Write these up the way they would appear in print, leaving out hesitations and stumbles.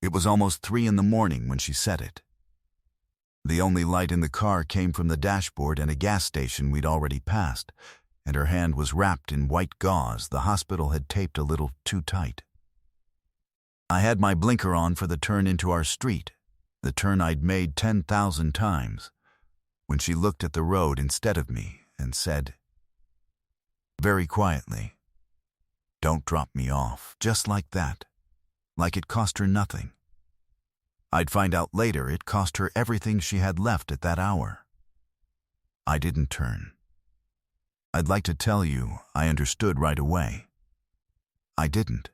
It was almost 3 in the morning when she said it. The only light in the car came from the dashboard and a gas station we'd already passed, and her hand was wrapped in white gauze the hospital had taped a little too tight. I had my blinker on for the turn into our street, the turn I'd made 10,000 times, when she looked at the road instead of me and said, very quietly, "Don't drop me off," just like that, like it cost her nothing. I'd find out later it cost her everything she had left at that hour. I didn't turn. I'd like to tell you I understood right away. I didn't.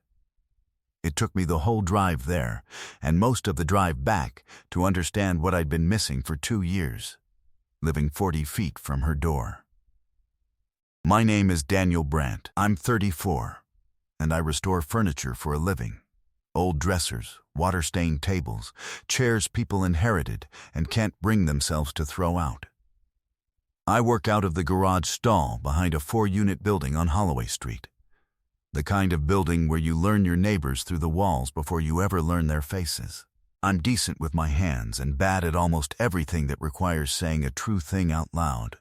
It took me the whole drive there, and most of the drive back, to understand what I'd been missing for 2 years, living 40 feet from her door. My name is Daniel Brandt. I'm 34, and I restore furniture for a living. Old dressers, water-stained tables, chairs people inherited and can't bring themselves to throw out. I work out of the garage stall behind a 4-unit building on Holloway Street. The kind of building where you learn your neighbors through the walls before you ever learn their faces. I'm decent with my hands and bad at almost everything that requires saying a true thing out loud.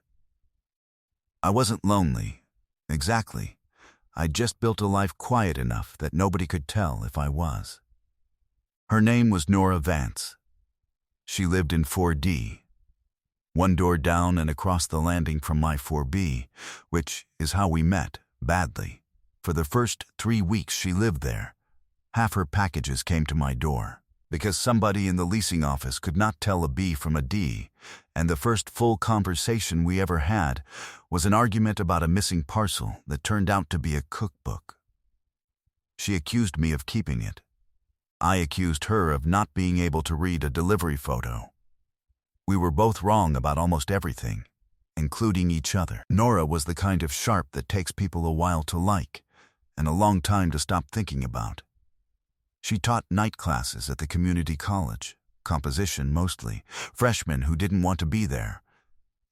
I wasn't lonely, exactly. I'd just built a life quiet enough that nobody could tell if I was. Her name was Nora Vance. She lived in 4D, one door down and across the landing from my 4B, which is how we met, badly. For the first 3 weeks she lived there, half her packages came to my door, because somebody in the leasing office could not tell a B from a D, and the first full conversation we ever had was an argument about a missing parcel that turned out to be a cookbook. She accused me of keeping it. I accused her of not being able to read a delivery photo. We were both wrong about almost everything, including each other. Nora was the kind of sharp that takes people a while to like, and a long time to stop thinking about. She taught night classes at the community college, composition mostly, freshmen who didn't want to be there,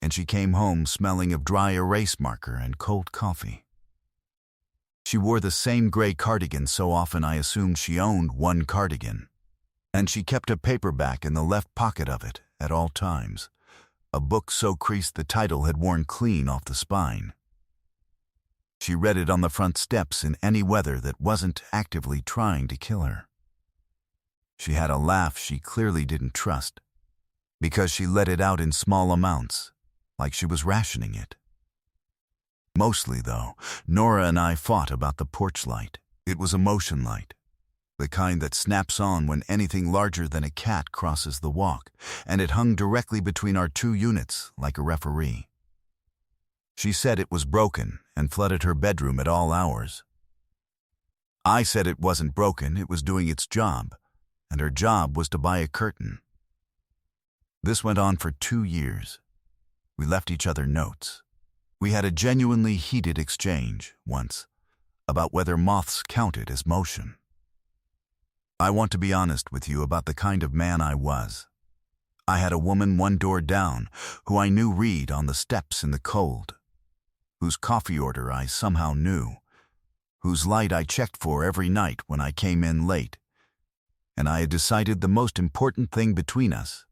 and she came home smelling of dry erase marker and cold coffee. She wore the same gray cardigan so often I assumed she owned one cardigan, and she kept a paperback in the left pocket of it at all times, a book so creased the title had worn clean off the spine. She read it on the front steps in any weather that wasn't actively trying to kill her. She had a laugh she clearly didn't trust, because she let it out in small amounts, like she was rationing it. Mostly, though, Nora and I fought about the porch light. It was a motion light, the kind that snaps on when anything larger than a cat crosses the walk, and it hung directly between our 2 units like a referee. She said it was broken and flooded her bedroom at all hours. I said it wasn't broken, it was doing its job, and her job was to buy a curtain. This went on for 2 years. We left each other notes. We had a genuinely heated exchange, once, about whether moths counted as motion. I want to be honest with you about the kind of man I was. I had a woman 1 door down, who I knew read on the steps in the cold, whose coffee order I somehow knew, whose light I checked for every night when I came in late, and I had decided the most important thing between us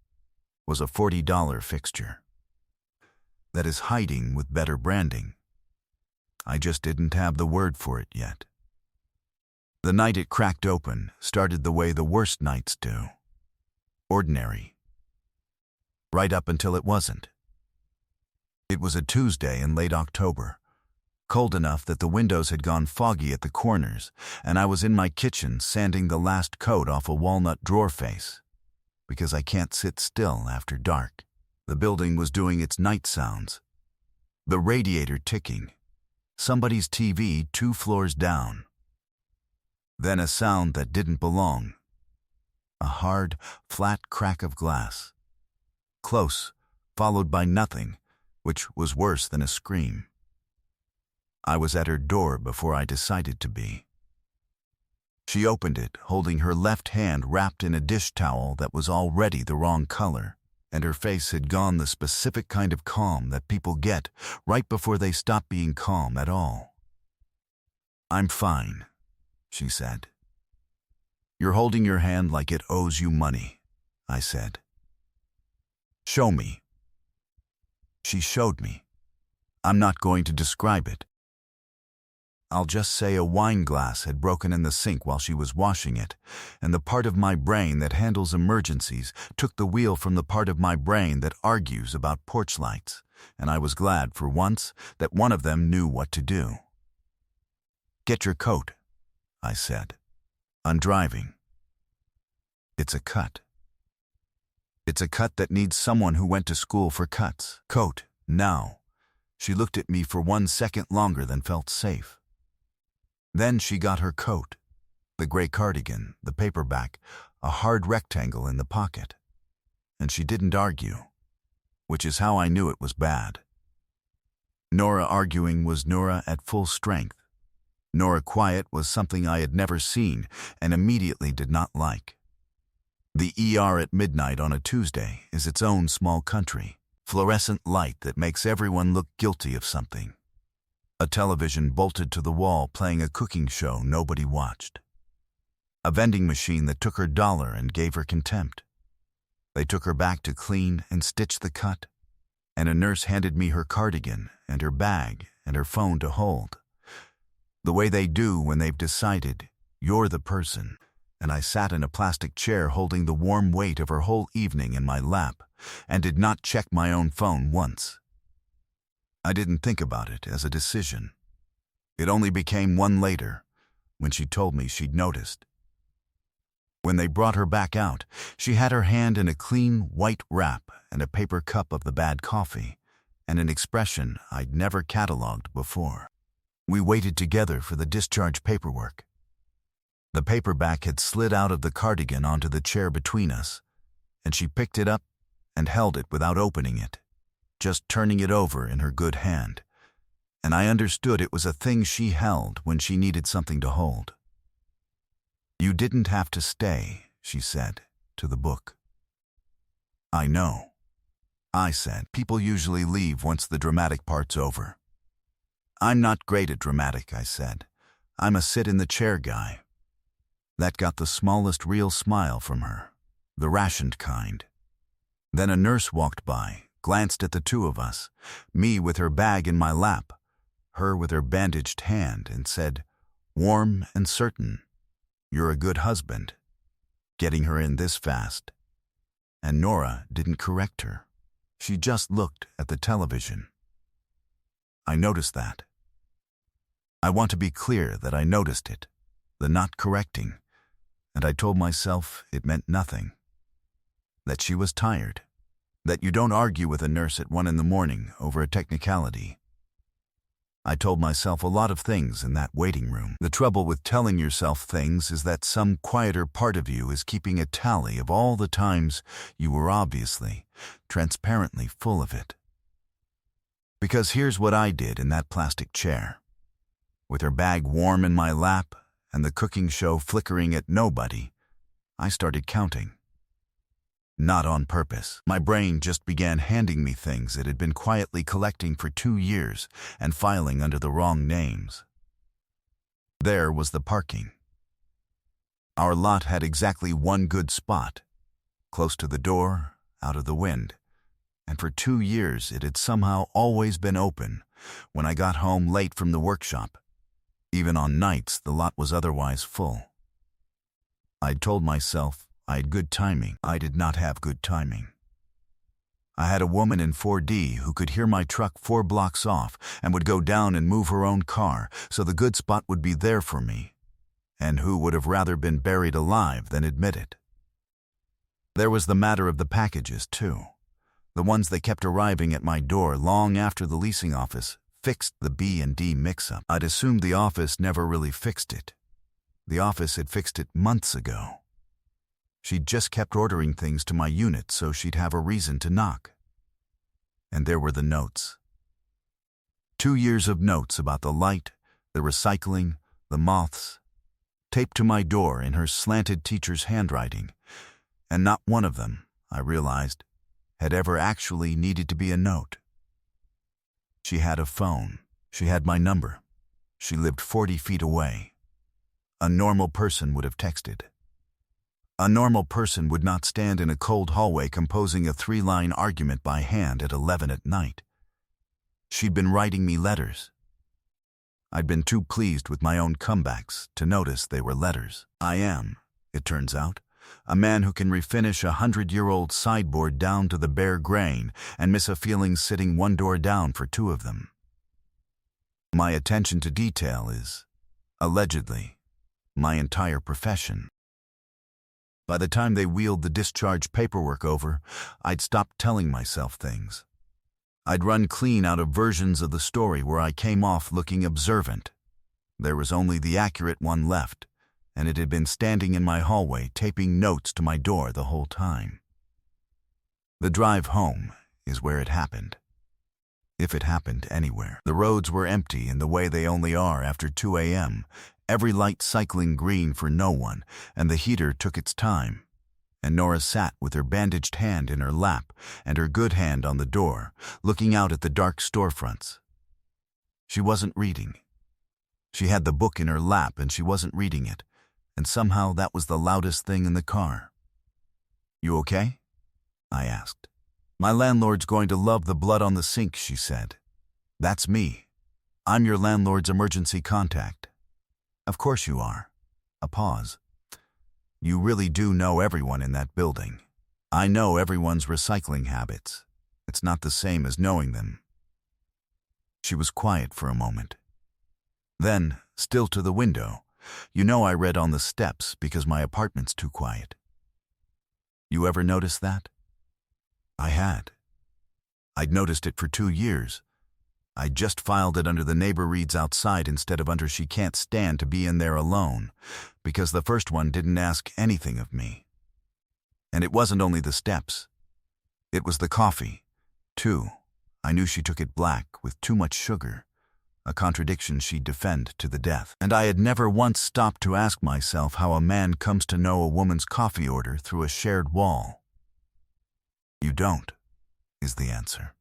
was a $40 fixture. That is hiding with better branding. I just didn't have the word for it yet. The night it cracked open started the way the worst nights do. Ordinary. Right up until it wasn't. It was a Tuesday in late October, cold enough that the windows had gone foggy at the corners, and I was in my kitchen sanding the last coat off a walnut drawer face, because I can't sit still after dark. The building was doing its night sounds. The radiator ticking. Somebody's TV 2 floors down. Then a sound that didn't belong. A hard, flat crack of glass. Close, followed by nothing, which was worse than a scream. I was at her door before I decided to be. She opened it, holding her left hand wrapped in a dish towel that was already the wrong color, and her face had gone the specific kind of calm that people get right before they stop being calm at all. "I'm fine," she said. You're holding your hand like it owes you money, I said. Show me. She showed me. I'm not going to describe it. I'll just say a wine glass had broken in the sink while she was washing it, and the part of my brain that handles emergencies took the wheel from the part of my brain that argues about porch lights, and I was glad for once that one of them knew what to do. Get your coat, I said. I'm driving. It's a cut. It's a cut that needs someone who went to school for cuts. Coat, now. She looked at me for 1 second longer than felt safe. Then she got her coat, the gray cardigan, the paperback, a hard rectangle in the pocket. And she didn't argue, which is how I knew it was bad. Nora arguing was Nora at full strength. Nora quiet was something I had never seen and immediately did not like. The ER at midnight on a Tuesday is its own small country, fluorescent light that makes everyone look guilty of something. A television bolted to the wall playing a cooking show nobody watched. A vending machine that took her dollar and gave her contempt. They took her back to clean and stitch the cut, and a nurse handed me her cardigan and her bag and her phone to hold. The way they do when they've decided you're the person, and I sat in a plastic chair holding the warm weight of her whole evening in my lap and did not check my own phone once. I didn't think about it as a decision. It only became one later, when she told me she'd noticed. When they brought her back out, she had her hand in a clean white wrap and a paper cup of the bad coffee, and an expression I'd never cataloged before. We waited together for the discharge paperwork. The paperback had slid out of the cardigan onto the chair between us, and she picked it up and held it without opening it, just turning it over in her good hand, and I understood it was a thing she held when she needed something to hold. You didn't have to stay, she said, to the book. I know, I said. People usually leave once the dramatic part's over. I'm not great at dramatic, I said. I'm a sit-in-the-chair guy. That got the smallest real smile from her, the rationed kind. Then a nurse walked by, glanced at the two of us, me with her bag in my lap, her with her bandaged hand, and said, warm and certain, you're a good husband, getting her in this fast. And Nora didn't correct her. She just looked at the television. I noticed that. I want to be clear that I noticed it, the not correcting, and I told myself it meant nothing. That she was tired. That you don't argue with a nurse at 1 a.m. over a technicality. I told myself a lot of things in that waiting room. The trouble with telling yourself things is that some quieter part of you is keeping a tally of all the times you were obviously, transparently full of it. Because here's what I did in that plastic chair. With her bag warm in my lap and the cooking show flickering at nobody, I started counting. Not on purpose. My brain just began handing me things it had been quietly collecting for 2 years and filing under the wrong names. There was the parking. Our lot had exactly one good spot, close to the door, out of the wind, and for 2 years it had somehow always been open when I got home late from the workshop. Even on nights, the lot was otherwise full. I'd told myself I had good timing. I did not have good timing. I had a woman in 4D who could hear my truck 4 blocks off and would go down and move her own car so the good spot would be there for me, and who would have rather been buried alive than admit it. There was the matter of the packages, too. The ones that kept arriving at my door long after the leasing office fixed the B&D mix-up. I'd assumed the office never really fixed it. The office had fixed it months ago. She'd just kept ordering things to my unit so she'd have a reason to knock. And there were the notes. 2 years of notes about the light, the recycling, the moths, taped to my door in her slanted teacher's handwriting, and not one of them, I realized, had ever actually needed to be a note. She had a phone. She had my number. She lived 40 feet away. A normal person would have texted. A normal person would not stand in a cold hallway composing a 3-line argument by hand at 11 at night. She'd been writing me letters. I'd been too pleased with my own comebacks to notice they were letters. I am, it turns out, a man who can refinish a 100-year-old sideboard down to the bare grain and miss a feeling sitting one door down for 2 of them. My attention to detail is, allegedly, my entire profession. By the time they wheeled the discharge paperwork over, I'd stopped telling myself things. I'd run clean out of versions of the story where I came off looking observant. There was only the accurate one left, and it had been standing in my hallway taping notes to my door the whole time. The drive home is where it happened. If it happened anywhere. The roads were empty in the way they only are after 2 a.m., every light cycling green for no one, and the heater took its time. And Nora sat with her bandaged hand in her lap and her good hand on the door, looking out at the dark storefronts. She wasn't reading. She had the book in her lap and she wasn't reading it, and somehow that was the loudest thing in the car. "You okay?" I asked. "My landlord's going to love the blood on the sink," she said. "That's me. I'm your landlord's emergency contact." "Of course you are." A pause. "You really do know everyone in that building." "I know everyone's recycling habits. It's not the same as knowing them." She was quiet for a moment. Then, still to the window, "You know I read on the steps because my apartment's too quiet." "You ever notice that?" I had. I'd noticed it for 2 years. I'd just filed it under the neighbor reads outside instead of under she can't stand to be in there alone, because the first one didn't ask anything of me. And it wasn't only the steps. It was the coffee, too. I knew she took it black with too much sugar, a contradiction she'd defend to the death. And I had never once stopped to ask myself how a man comes to know a woman's coffee order through a shared wall. You don't, is the answer.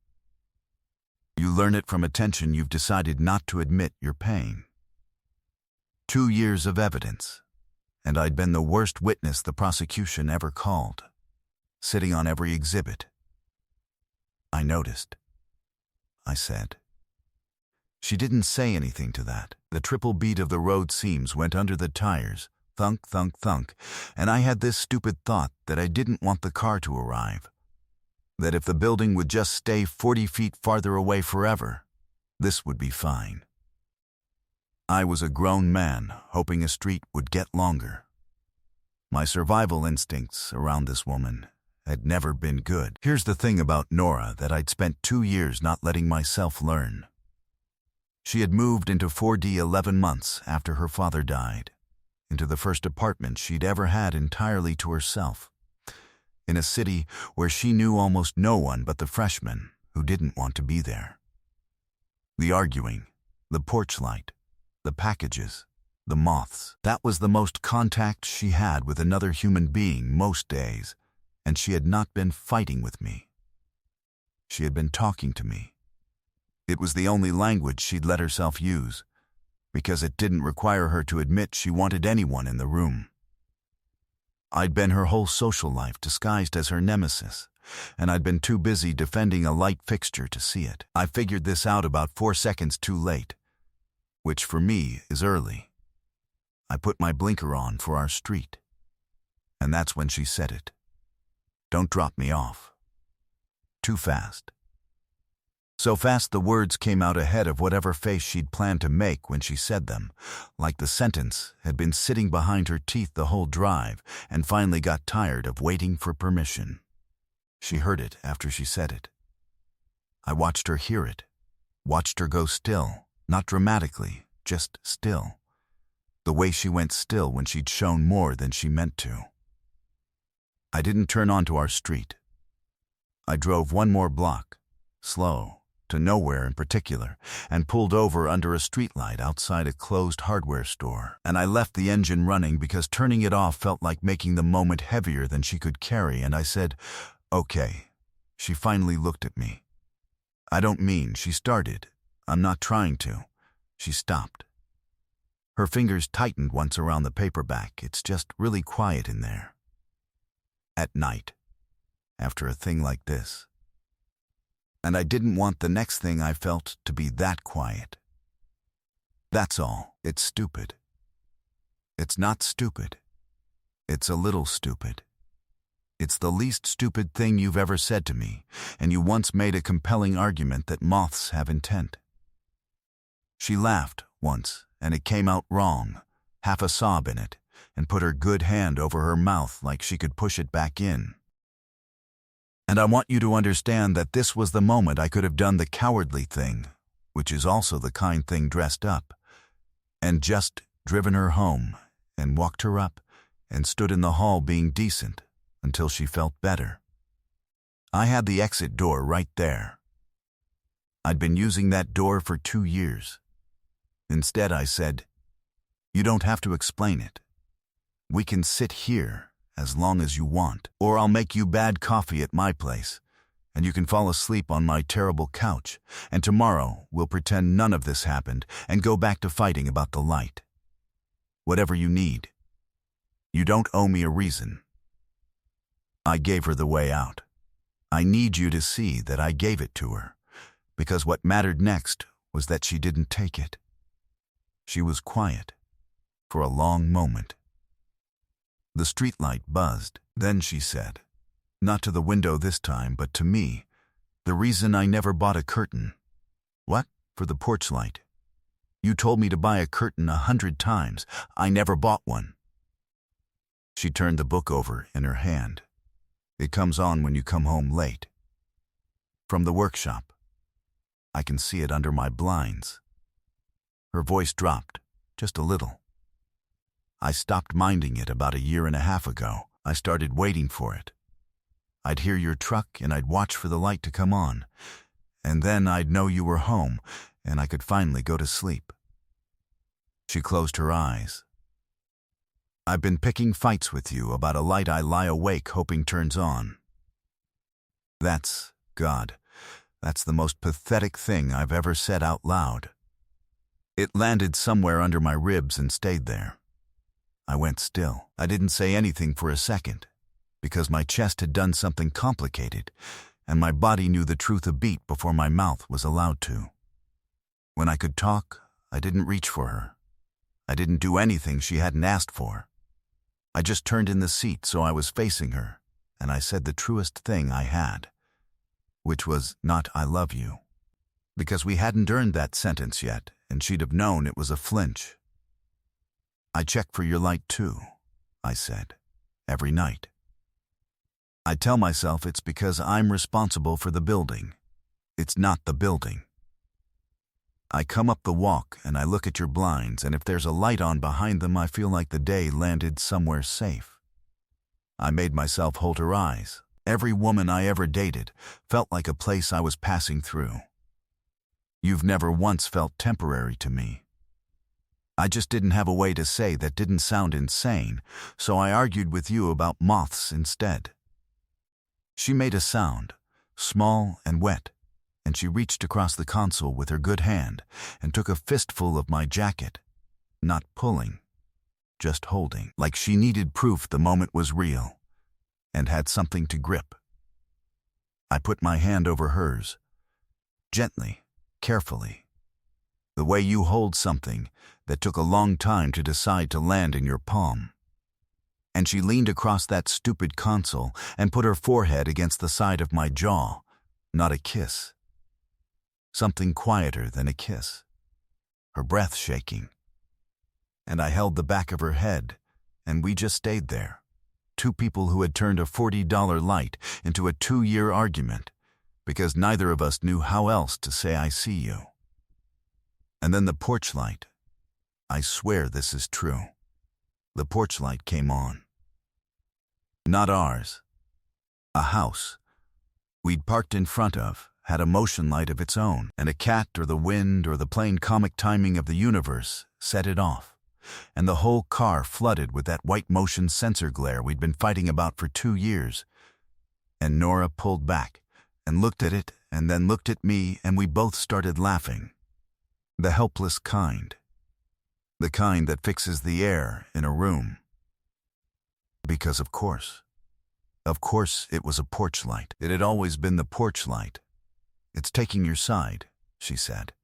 You learn it from attention you've decided not to admit you're paying. 2 years of evidence, and I'd been the worst witness the prosecution ever called, sitting on every exhibit. "I noticed," I said. She didn't say anything to that. The triple beat of the road seams went under the tires, thunk, thunk, thunk, and I had this stupid thought that I didn't want the car to arrive. That if the building would just stay 40 feet farther away forever, this would be fine. I was a grown man, hoping a street would get longer. My survival instincts around this woman had never been good. Here's the thing about Nora that I'd spent 2 years not letting myself learn. She had moved into 4D 11 months after her father died, into the first apartment she'd ever had entirely to herself, in a city where she knew almost no one but the freshmen who didn't want to be there. The arguing, the porch light, the packages, the moths. That was the most contact she had with another human being most days, and she had not been fighting with me. She had been talking to me. It was the only language she'd let herself use, because it didn't require her to admit she wanted anyone in the room. I'd been her whole social life disguised as her nemesis, and I'd been too busy defending a light fixture to see it. I figured this out about 4 seconds too late, which for me is early. I put my blinker on for our street, and that's when she said it. "Don't drop me off." Too fast. So fast the words came out ahead of whatever face she'd planned to make when she said them, like the sentence had been sitting behind her teeth the whole drive and finally got tired of waiting for permission. She heard it after she said it. I watched her hear it, watched her go still, not dramatically, just still. The way she went still when she'd shown more than she meant to. I didn't turn onto our street. I drove 1 more block, slow, to nowhere in particular, and pulled over under a streetlight outside a closed hardware store. And I left the engine running because turning it off felt like making the moment heavier than she could carry, and I said, "Okay." She finally looked at me. I don't mean she started. I'm not trying to. She stopped. Her fingers tightened once around the paperback. It's just really quiet in there. at night after a thing like this. And I didn't want the next thing I felt to be that quiet. That's all. It's stupid. It's not stupid. It's a little stupid. It's the least stupid thing you've ever said to me, and you once made a compelling argument that moths have intent. She laughed once, and it came out wrong, half a sob in it, and put her good hand over her mouth like she could push it back in. And I want you to understand that this was the moment I could have done the cowardly thing, which is also the kind thing dressed up, and just driven her home and walked her up and stood in the hall being decent until she felt better. I had the exit door right there. I'd been using that door for 2 years. Instead, I said, "You don't have to explain it. We can sit here as long as you want, or I'll make you bad coffee at my place, and you can fall asleep on my terrible couch, and tomorrow we'll pretend none of this happened and go back to fighting about the light. Whatever you need. You don't owe me a reason." I gave her the way out. I need you to see that I gave it to her, because what mattered next was that she didn't take it. She was quiet for a long moment. The streetlight buzzed. Then she said, not to the window this time, but to me, "The reason I never bought a curtain." "What? For the porch light? You told me to buy a curtain 100 times. I never bought one." She turned the book over in her hand. "It comes on when you come home late. From the workshop. I can see it under my blinds." Her voice dropped, just a little. "I stopped minding it about 1.5 years ago. I started waiting for it. I'd hear your truck and I'd watch for the light to come on, and then I'd know you were home and I could finally go to sleep." She closed her eyes. "I've been picking fights with you about a light I lie awake hoping turns on. God, that's the most pathetic thing I've ever said out loud." It landed somewhere under my ribs and stayed there. I went still. I didn't say anything for a second, because my chest had done something complicated, and my body knew the truth a beat before my mouth was allowed to. When I could talk, I didn't reach for her. I didn't do anything she hadn't asked for. I just turned in the seat so I was facing her, and I said the truest thing I had, which was not "I love you," because we hadn't earned that sentence yet, and she'd have known it was a flinch. "I check for your light too," I said, "every night. I tell myself it's because I'm responsible for the building. It's not the building. I come up the walk and I look at your blinds, and if there's a light on behind them, I feel like the day landed somewhere safe." I made myself hold her eyes. Every woman I ever dated felt like a place I was passing through. You've never once felt temporary to me. I just didn't have a way to say that didn't sound insane, so I argued with you about moths instead. She made a sound, small and wet, and she reached across the console with her good hand and took a fistful of my jacket, not pulling, just holding, like she needed proof the moment was real, and had something to grip. I put my hand over hers, gently, carefully, the way you hold something that took a long time to decide to land in your palm. And she leaned across that stupid console and put her forehead against the side of my jaw, not a kiss. Something quieter than a kiss, her breath shaking. And I held the back of her head, and we just stayed there, two people who had turned a $40 light into a 2-year argument, because neither of us knew how else to say "I see you." And then the porch light. I swear this is true. The porch light came on. Not ours. A house we'd parked in front of had a motion light of its own, and a cat or the wind or the plain comic timing of the universe set it off, and the whole car flooded with that white motion sensor glare we'd been fighting about for 2 years. And Nora pulled back and looked at it and then looked at me, and we both started laughing. The helpless kind. The kind that fixes the air in a room. Because, of course, Of course, it was a porch light. It had always been the porch light. "It's taking your side," she said,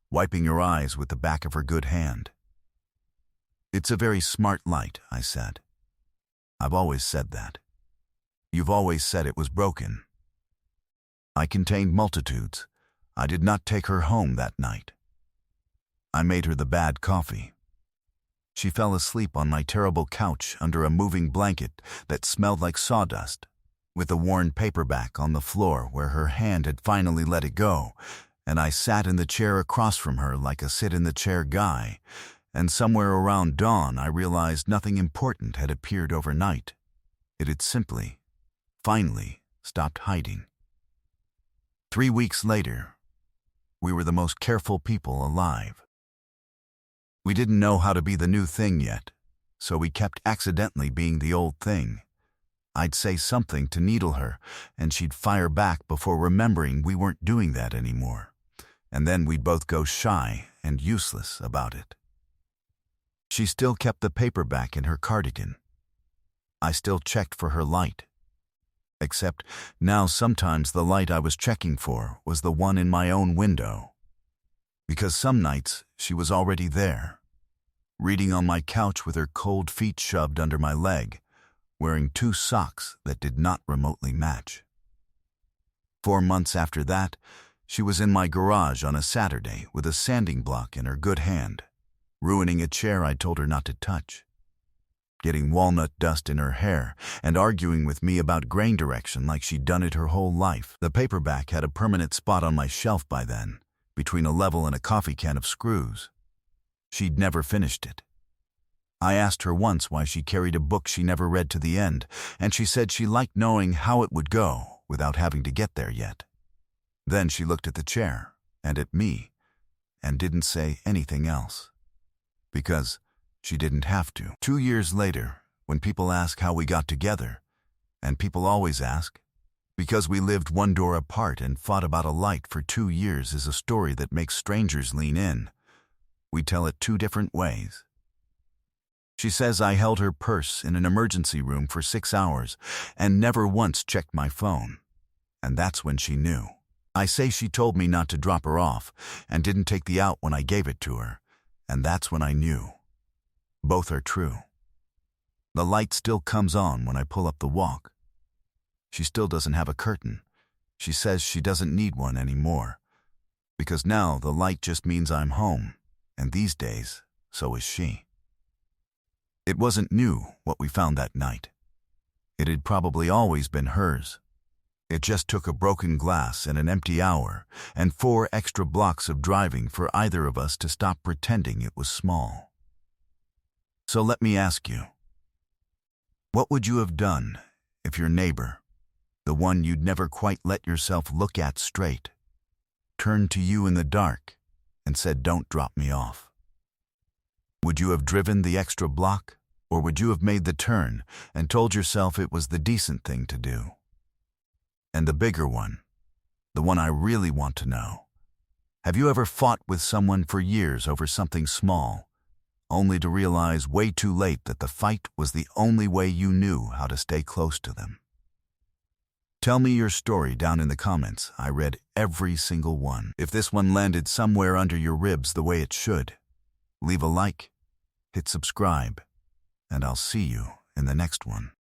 wiping her eyes with the back of her good hand. "It's a very smart light," I said. "I've always said that. You've always said it was broken." I contained multitudes. I did not take her home that night. I made her the bad coffee. She fell asleep on my terrible couch under a moving blanket that smelled like sawdust, with a worn paperback on the floor where her hand had finally let it go, and I sat in the chair across from her like a sit-in-the-chair guy, and somewhere around dawn I realized nothing important had appeared overnight. It had simply, finally, stopped hiding. 3 weeks later, we were the most careful people alive. We didn't know how to be the new thing yet, so we kept accidentally being the old thing. I'd say something to needle her, and she'd fire back before remembering we weren't doing that anymore, and then we'd both go shy and useless about it. She still kept the paperback in her cardigan. I still checked for her light. Except now sometimes the light I was checking for was the one in my own window. Because some nights she was already there, reading on my couch with her cold feet shoved under my leg, wearing 2 socks that did not remotely match. 4 months after that, she was in my garage on a Saturday with a sanding block in her good hand, ruining a chair I told her not to touch, getting walnut dust in her hair, and arguing with me about grain direction like she'd done it her whole life. The paperback had a permanent spot on my shelf by then, between a level and a coffee can of screws. She'd never finished it. I asked her once why she carried a book she never read to the end, and she said she liked knowing how it would go without having to get there yet. Then she looked at the chair and at me and didn't say anything else. Because she didn't have to. 2 years later, when people ask how we got together, and people always ask, because we lived one door apart and fought about a light for 2 years is a story that makes strangers lean in. We tell it 2 different ways. She says I held her purse in an emergency room for 6 hours and never once checked my phone, and that's when she knew. I say she told me not to drop her off and didn't take the out when I gave it to her, and that's when I knew. Both are true. The light still comes on when I pull up the walk. She still doesn't have a curtain. She says she doesn't need one anymore, because now the light just means I'm home, and these days, so is she. It wasn't new, what we found that night. It had probably always been hers. It just took a broken glass and an empty hour and 4 extra blocks of driving for either of us to stop pretending it was small. So let me ask you, what would you have done if your neighbor, the one you'd never quite let yourself look at straight, turned to you in the dark and said, "Don't drop me off"? Would you have driven the extra block, or would you have made the turn and told yourself it was the decent thing to do? And the bigger one, the one I really want to know, have you ever fought with someone for years over something small, only to realize way too late that the fight was the only way you knew how to stay close to them? Tell me your story down in the comments. I read every single one. If this one landed somewhere under your ribs the way it should, leave a like, hit subscribe, and I'll see you in the next one.